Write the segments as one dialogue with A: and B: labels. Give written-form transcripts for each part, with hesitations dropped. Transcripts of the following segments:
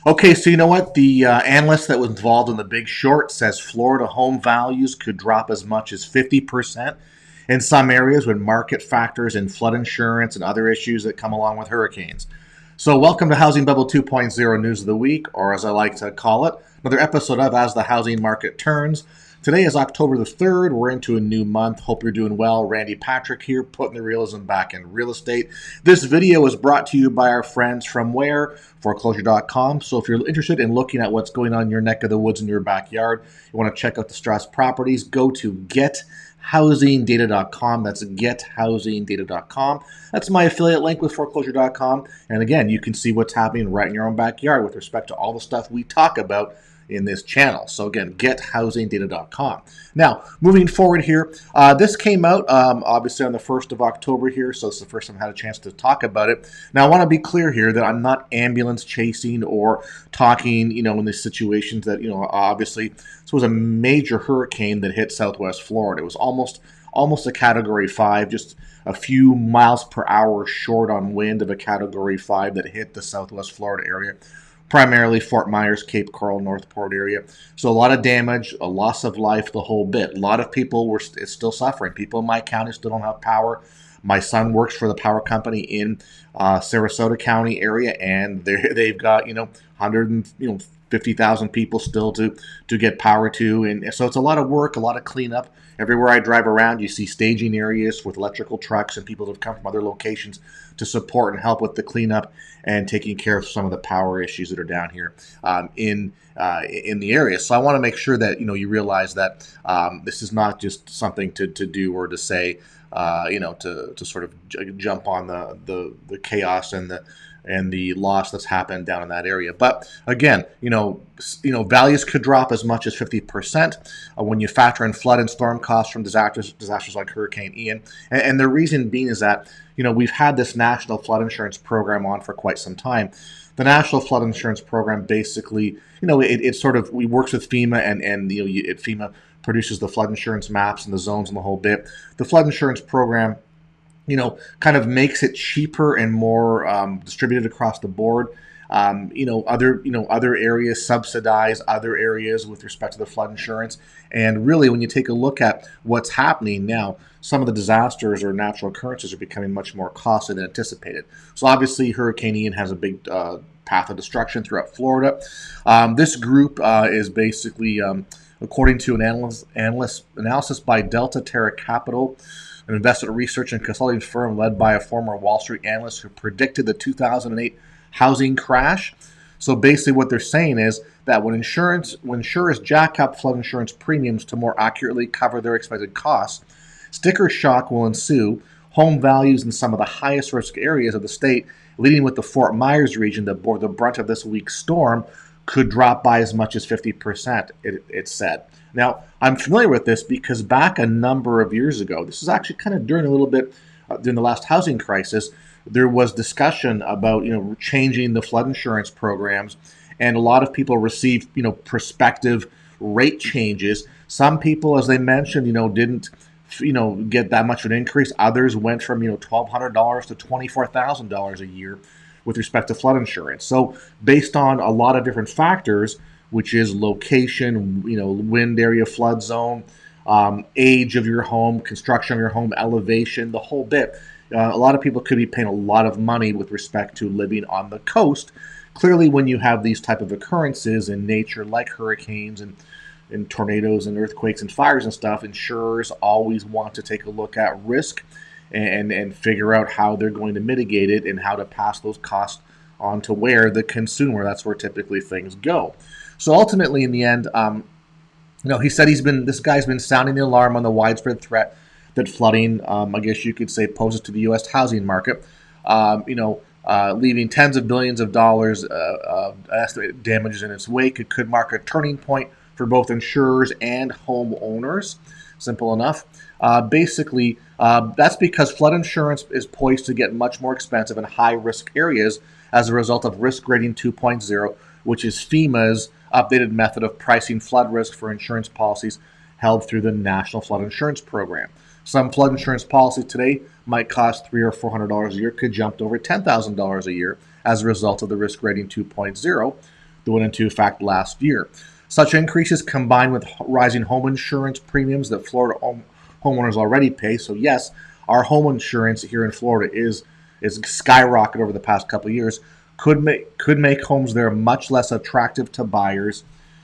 A: Okay, so you know what? The analyst that was involved in the Big Short says Florida home values could drop as much as 50% in some areas with market factors and flood insurance and other issues that come along with hurricanes. So, welcome to Housing Bubble 2.0 News of the Week, or as I like to call it, another episode of As the Housing Market Turns. Today is October the 3rd. We're into a new month. Hope you're doing well. Randy Patrick here, putting the realism back in real estate. This video is brought to you by our friends from where? Foreclosure.com. So if you're interested in looking at what's going on in your neck of the woods in your backyard, you want to check out distressed properties, go to gethousingdata.com. That's gethousingdata.com. That's my affiliate link with Foreclosure.com. And again, you can see what's happening right in your own backyard with respect to all the stuff we talk about in this channel. So again, gethousingdata.com. Now, moving forward here, this came out obviously on the 1st of October here, so it's the first time I had a chance to talk about it. Now, I want to be clear here that I'm not ambulance chasing or talking, in these situations that, obviously this was a major hurricane that hit Southwest Florida. It was almost a Category 5, just a few miles per hour short on wind of a Category 5 that hit the Southwest Florida area. Primarily Fort Myers, Cape Coral, Northport area. So a lot of damage, a loss of life, the whole bit. A lot of people were still suffering. People in my county still don't have power. My son works for the power company in Sarasota County area, and they've got 150,000 people still to get power to, and so it's a lot of work, a lot of cleanup. Everywhere I drive around, you see staging areas with electrical trucks and people that have come from other locations to support and help with the cleanup and taking care of some of the power issues that are down here in the area. So I want to make sure that you realize that this is not just something to do or to say, to sort of jump on the chaos and the loss that's happened down in that area. But again, values could drop as much as 50% when you factor in flood and storm costs from disasters like Hurricane Ian. And the reason being is that we've had this national flood insurance program on for quite some time. The National Flood Insurance Program basically, it sort of works with FEMA and FEMA produces the flood insurance maps and the zones and the whole bit. The flood insurance program kind of makes it cheaper and more distributed across the board. Other areas subsidize other areas with respect to the flood insurance. And really, when you take a look at what's happening now, some of the disasters or natural occurrences are becoming much more costly than anticipated. So obviously, Hurricane Ian has a big path of destruction throughout Florida. This group is basically, according to an analysis by Delta Terra Capital, an investment research and consulting firm led by a former Wall Street analyst who predicted the 2008 housing crash. So basically what they're saying is that when insurers jack up flood insurance premiums to more accurately cover their expected costs, sticker shock will ensue. Home values in some of the highest risk areas of the state, leading with the Fort Myers region that bore the brunt of this week's storm, could drop by as much as 50%, it said. Now, I'm familiar with this because back a number of years ago, this is actually kind of during the last housing crisis, there was discussion about, changing the flood insurance programs, and a lot of people received, prospective rate changes. Some people, as they mentioned, didn't, get that much of an increase. Others went from, $1,200 to $24,000 a year with respect to flood insurance. So based on a lot of different factors, which is location, wind area, flood zone, age of your home, construction of your home, elevation, the whole bit. A lot of people could be paying a lot of money with respect to living on the coast. Clearly, when you have these type of occurrences in nature, like hurricanes and tornadoes and earthquakes and fires and stuff, insurers always want to take a look at risk and figure out how they're going to mitigate it and how to pass those costs on to where the consumer. That's where typically things go. So ultimately, in the end, he said this guy's been sounding the alarm on the widespread threat that flooding, I guess you could say, poses to the U.S. housing market. Leaving tens of billions of dollars of estimated damages in its wake. It could mark a turning point for both insurers and homeowners. Simple enough. Basically, that's because flood insurance is poised to get much more expensive in high-risk areas as a result of Risk Rating 2.0, which is FEMA's updated method of pricing flood risk for insurance policies held through the National Flood Insurance Program. Some flood insurance policies today might cost $300 or $400 a year, could jump to over $10,000 a year as a result of the Risk Rating 2.0. that went into effect last year. Such increases combined with rising home insurance premiums that Florida homeowners already pay. So yes, our home insurance here in Florida is skyrocketed over the past couple of years. Could make homes there much less attractive to buyers,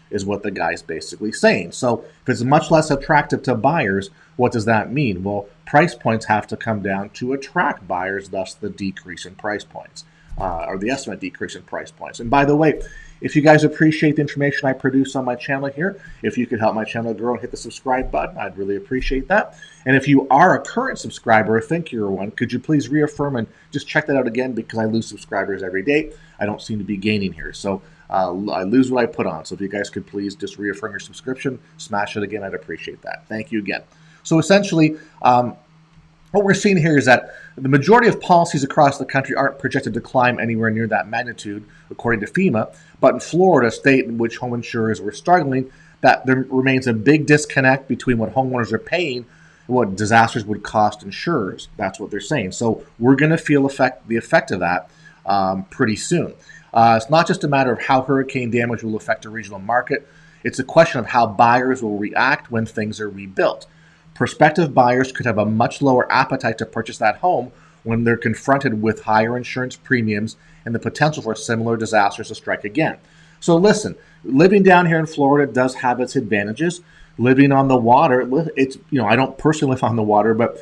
A: is what the guy's basically saying. So if it's much less attractive to buyers, what does that mean? Well, price points have to come down to attract buyers, thus the decrease in price points, or the estimate decrease in price points. And by the way, if you guys appreciate the information I produce on my channel here, if you could help my channel grow and hit the subscribe button, I'd really appreciate that. And if you are a current subscriber or think you're one, could you please reaffirm and just check that out again, because I lose subscribers every day. I don't seem to be gaining here. So I lose what I put on. So if you guys could please just reaffirm your subscription, smash it again, I'd appreciate that. Thank you again. So essentially, what we're seeing here is that the majority of policies across the country aren't projected to climb anywhere near that magnitude, according to FEMA. But in Florida, a state in which home insurers were struggling, that there remains a big disconnect between what homeowners are paying and what disasters would cost insurers. That's what they're saying. So we're going to feel the effect of that pretty soon. It's not just a matter of how hurricane damage will affect a regional market. It's a question of how buyers will react when things are rebuilt. Prospective buyers could have a much lower appetite to purchase that home when they're confronted with higher insurance premiums and the potential for similar disasters to strike again. So listen, living down here in Florida does have its advantages. Living on the water, it's, I don't personally live on the water, but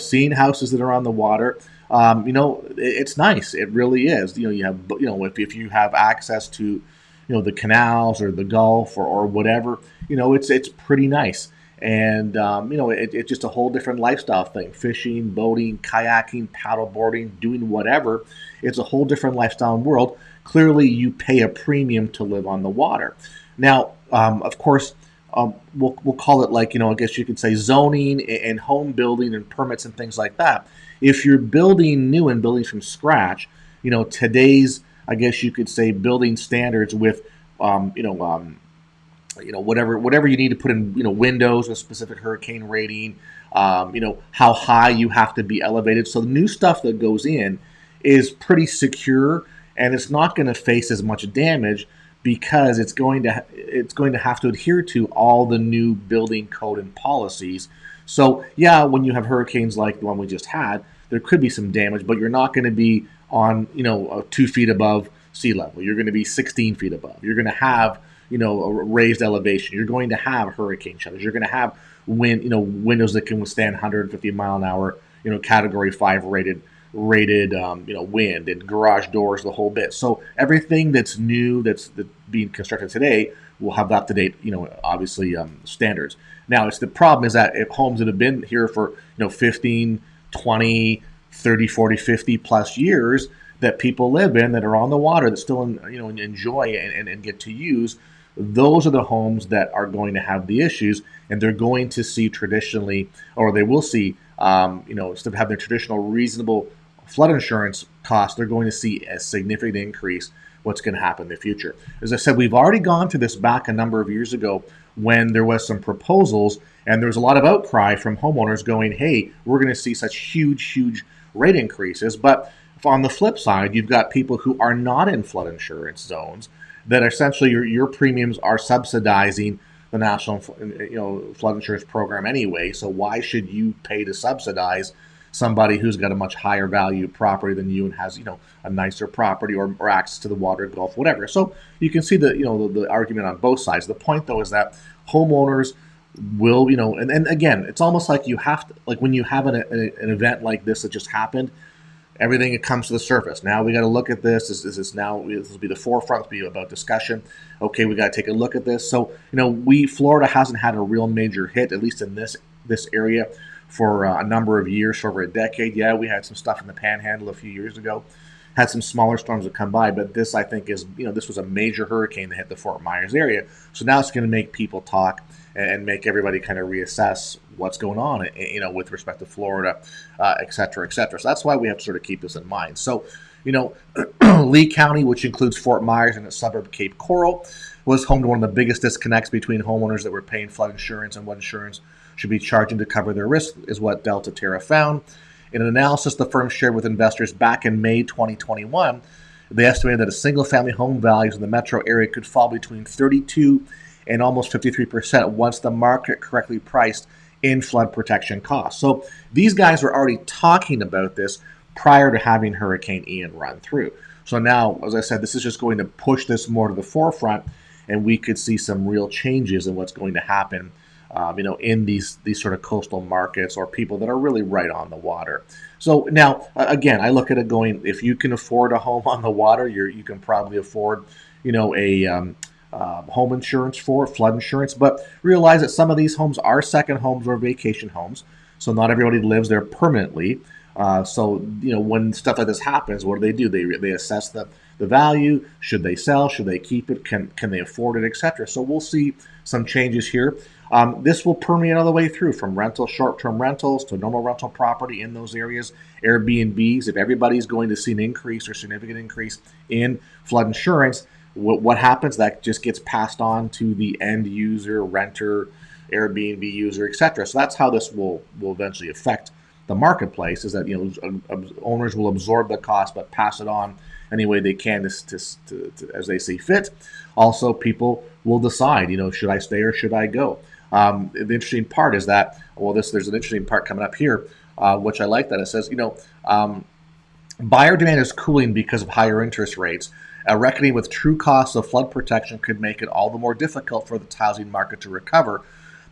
A: seeing houses that are on the water, it's nice. It really is. You have, if you have access to, the canals or the Gulf or whatever, it's pretty nice. And, it's just a whole different lifestyle thing. Fishing, boating, kayaking, paddleboarding, doing whatever. It's a whole different lifestyle and world. Clearly, you pay a premium to live on the water. Now, of course, we'll call it I guess you could say zoning and home building and permits and things like that. If you're building new and building from scratch, today's, I guess you could say, building standards with, whatever you need to put in, windows, a specific hurricane rating, how high you have to be elevated. So the new stuff that goes in is pretty secure, and it's not going to face as much damage because it's going to have to adhere to all the new building code and policies. So yeah, when you have hurricanes like the one we just had, there could be some damage, but you're not going to be on 2 feet above sea level. You're going to be 16 feet above. You're going to have a raised elevation. You're going to have hurricane shutters. You're going to have windows that can withstand 150 mile an hour, category 5 rated wind, and garage doors, the whole bit. So everything that's new that's being constructed today will have up to date, obviously standards. Now, the problem is that if homes that have been here for 15, 20, 30, 40, 50 plus years that people live in, that are on the water, that still enjoy and get to use, those are the homes that are going to have the issues, and they're going to see traditionally, or they will see, instead of having their traditional reasonable flood insurance costs, they're going to see a significant increase. What's going to happen in the future? As I said, we've already gone through this back a number of years ago when there was some proposals, and there was a lot of outcry from homeowners going, hey, we're going to see such huge rate increases. But on the flip side, you've got people who are not in flood insurance zones that essentially your premiums are subsidizing the national flood insurance program anyway. So why should you pay to subsidize somebody who's got a much higher value property than you and has a nicer property or access to the water, Gulf, whatever? So you can see the argument on both sides. The point though is that homeowners will and again, it's almost like you have to, like when you have an event like this that just happened, everything that comes to the surface. Now we got to look at this. This will be the forefront. It'll be about discussion. Okay, we got to take a look at this. So Florida hasn't had a real major hit, at least in this area, for a number of years, for over a decade. Yeah, we had some stuff in the Panhandle a few years ago. Had some smaller storms that come by, but this, I think, is this was a major hurricane that hit the Fort Myers area. So now it's going to make people talk and make everybody kind of reassess what's going on, with respect to Florida, et cetera, et cetera. So that's why we have to sort of keep this in mind. So, Lee County, which includes Fort Myers and its suburb Cape Coral, was home to one of the biggest disconnects between homeowners that were paying flood insurance and what insurance should be charging to cover their risk, is what Delta Terra found. In an analysis the firm shared with investors back in May 2021, They estimated that a single-family home values in the metro area could fall between 32 and almost 53% once the market correctly priced in flood protection costs. So these guys were already talking about this prior to having Hurricane Ian run through. So now, as I said, this is just going to push this more to the forefront, and we could see some real changes in what's going to happen, in these sort of coastal markets or people that are really right on the water. So now, again, I look at it going, if you can afford a home on the water, you can probably afford, a home insurance for flood insurance. But realize that some of these homes are second homes or vacation homes, so not everybody lives there permanently. So when stuff like this happens, what do? They assess the value. Should they sell? Should they keep it? Can they afford it, etc. So we'll see some changes here. This will permeate all the way through, from short-term rentals to normal rental property in those areas, Airbnbs. If everybody's going to see an increase or significant increase in flood insurance, what happens? That just gets passed on to the end user, renter, Airbnb user, etc. So that's how this will eventually affect the marketplace, is that owners will absorb the cost but pass it on any way they can to as they see fit. Also, people will decide, should I stay or should I go? The interesting part is that, there's an interesting part coming up here, which I like, that it says, buyer demand is cooling because of higher interest rates. Reckoning with true costs of flood protection could make it all the more difficult for the housing market to recover.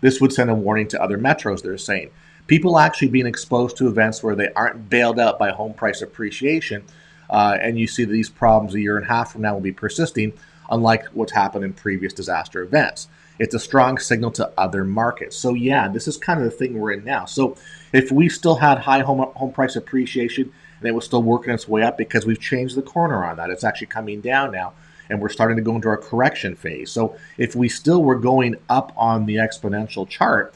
A: This would send a warning to other metros, they're saying. People actually being exposed to events where they aren't bailed out by home price appreciation, and you see that these problems a year and a half from now will be persisting, unlike what's happened in previous disaster events. It's a strong signal to other markets. So yeah, this is kind of the thing we're in now. So if we still had high home price appreciation and it was still working its way up, because we've changed the corner on that, it's actually coming down now, and we're starting to go into our correction phase. So if we still were going up on the exponential chart,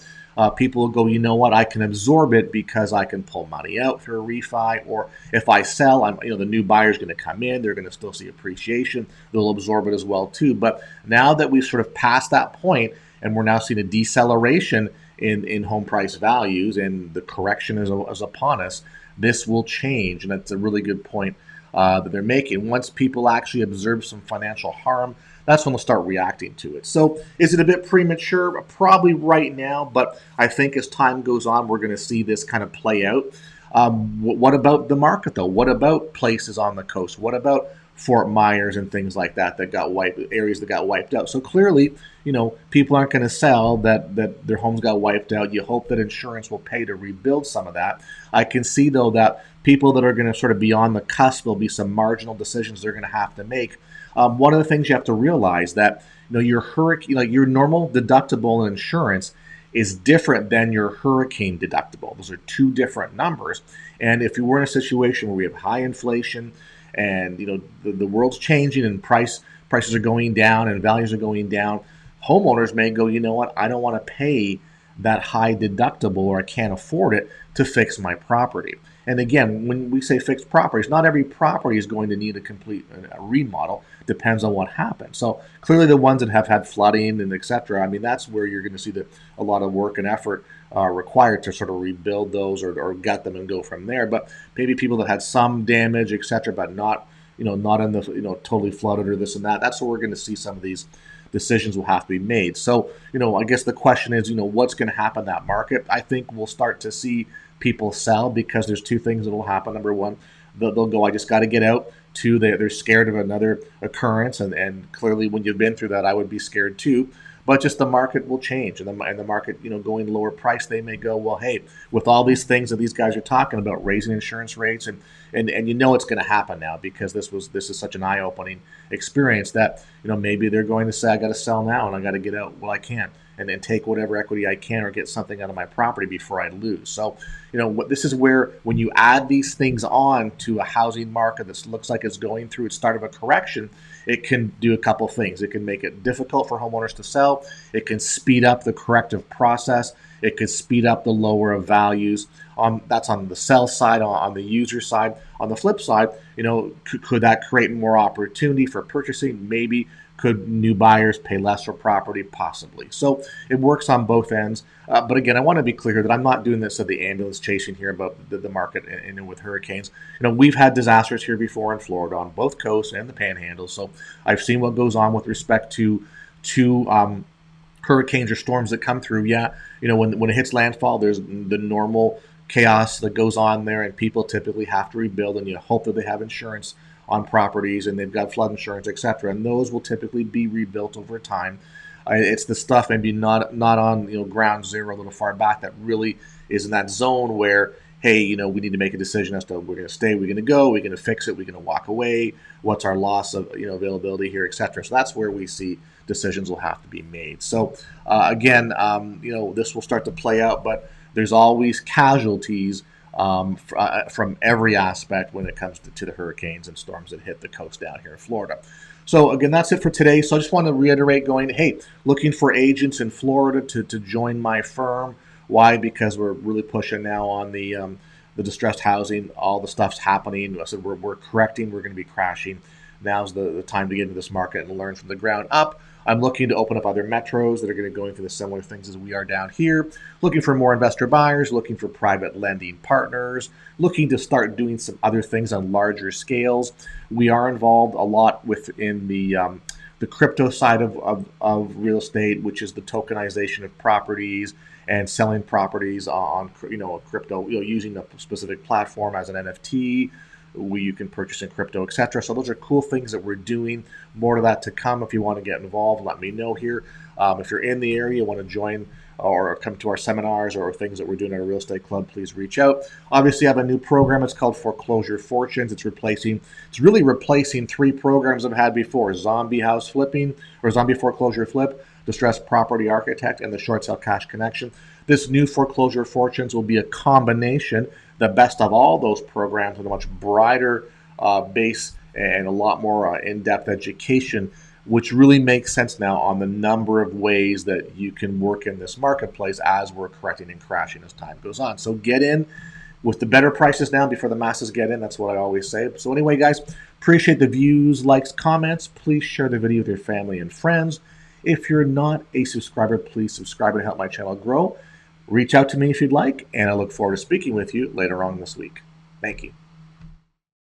A: people will go, you know what, I can absorb it because I can pull money out through a refi, or if I sell, the new buyer's going to come in, they're going to still see appreciation, they'll absorb it as well too. But now that we've sort of passed that point, and we're now seeing a deceleration in home price values, and the correction is upon us, this will change, and that's a really good point that they're making. Once people actually observe some financial harm, that's when they'll start reacting to it. So is it a bit premature? Probably right now, but I think as time goes on, we're going to see this kind of play out. What about the market, though? What about places on the coast? What about Fort Myers and things like that got areas that got wiped out? So clearly, people aren't going to sell that their homes got wiped out. You hope that insurance will pay to rebuild some of that. I can see, though, that people that are going to sort of be on the cusp, there'll be some marginal decisions they're going to have to make. One of the things you have to realize that your hurricane, your normal deductible in insurance is different than your hurricane deductible. Those are two different numbers. And if you were in a situation where we have high inflation, and the world's changing, and prices are going down and values are going down, homeowners may go, you know what, I don't want to pay that high deductible, or I can't afford it to fix my property. And again, when we say fixed properties, not every property is going to need a complete remodel. Depends on what happens. So clearly, the ones that have had flooding and etc., that's where you're going to see a lot of work and effort required to sort of rebuild those, or gut them and go from there. But maybe people that had some damage, etc., but not not in the totally flooded or this and that. That's where we're going to see some of these decisions will have to be made. So I guess the question is, what's going to happen in that market? I think we'll start to see people sell, because there's two things that will happen. Number one, they'll go, I just got to get out. Two, they're scared of another occurrence, and clearly when you've been through that, I would be scared too. But just the market will change, and the market, going lower price, they may go, well, hey, with all these things that these guys are talking about, raising insurance rates, and it's going to happen now, because this is such an eye-opening experience that maybe they're going to say, I got to sell now and I got to get out. Well, I can't, and then take whatever equity I can, or get something out of my property before I lose. So this is where, when you add these things on to a housing market that looks like it's going through its start of a correction, it can do a couple things. It can make it difficult for homeowners to sell. It can speed up the corrective process. It could speed up the lower of values. That's on the sell side. On the user side, on the flip side, could that create more opportunity for purchasing? Maybe. Could new buyers pay less for property? Possibly. So it works on both ends. But again, I want to be clear that I'm not doing this at the ambulance chasing here about the market and with hurricanes. We've had disasters here before in Florida on both coasts and the Panhandle. So I've seen what goes on with respect to hurricanes or storms that come through. Yeah, when it hits landfall, there's the normal chaos that goes on there, and people typically have to rebuild, and you hope that they have insurance on properties and they've got flood insurance, etc. And those will typically be rebuilt over time. It's the stuff maybe not on ground zero, a little far back, that really is in that zone where, hey, we need to make a decision as to we're going to stay, we're going to go, we're going to fix it, we're going to walk away, what's our loss of availability here, etc. So that's where we see decisions will have to be made. So again, this will start to play out, but there's always casualties from every aspect when it comes to the hurricanes and storms that hit the coast down here in Florida. So again, that's it for today. So I just want to reiterate looking for agents in Florida to join my firm. Why? Because we're really pushing now on the distressed housing. All the stuff's happening. I said we're correcting. We're going to be crashing. Now's the time to get into this market and learn from the ground up. I'm looking to open up other metros that are going to go through the similar things as we are down here. Looking for more investor buyers, looking for private lending partners, looking to start doing some other things on larger scales. We are involved a lot within the crypto side of real estate, which is the tokenization of properties and selling properties on crypto, using a specific platform as an NFT. You can purchase in crypto, etc. So those are cool things that we're doing. More of that to come. If you want to get involved, let me know here. If you're in the area, want to join or come to our seminars or things that we're doing at our real estate club, please reach out. Obviously, I have a new program. It's called Foreclosure Fortunes. It's really replacing 3 programs I've had before: Zombie House Flipping or Zombie Foreclosure Flip, Distressed Property Architect, and the Short Sale Cash Connection. This new Foreclosure Fortunes will be a combination, the best of all those programs, with a much brighter base and a lot more in-depth education, which really makes sense now on the number of ways that you can work in this marketplace as we're correcting and crashing as time goes on. So get in with the better prices now before the masses get in. That's what I always say. So anyway, guys, appreciate the views, likes, comments. Please share the video with your family and friends. If you're not a subscriber, please subscribe and help my channel grow. Reach out to me if you'd like, and I look forward to speaking with you later on this week. Thank you.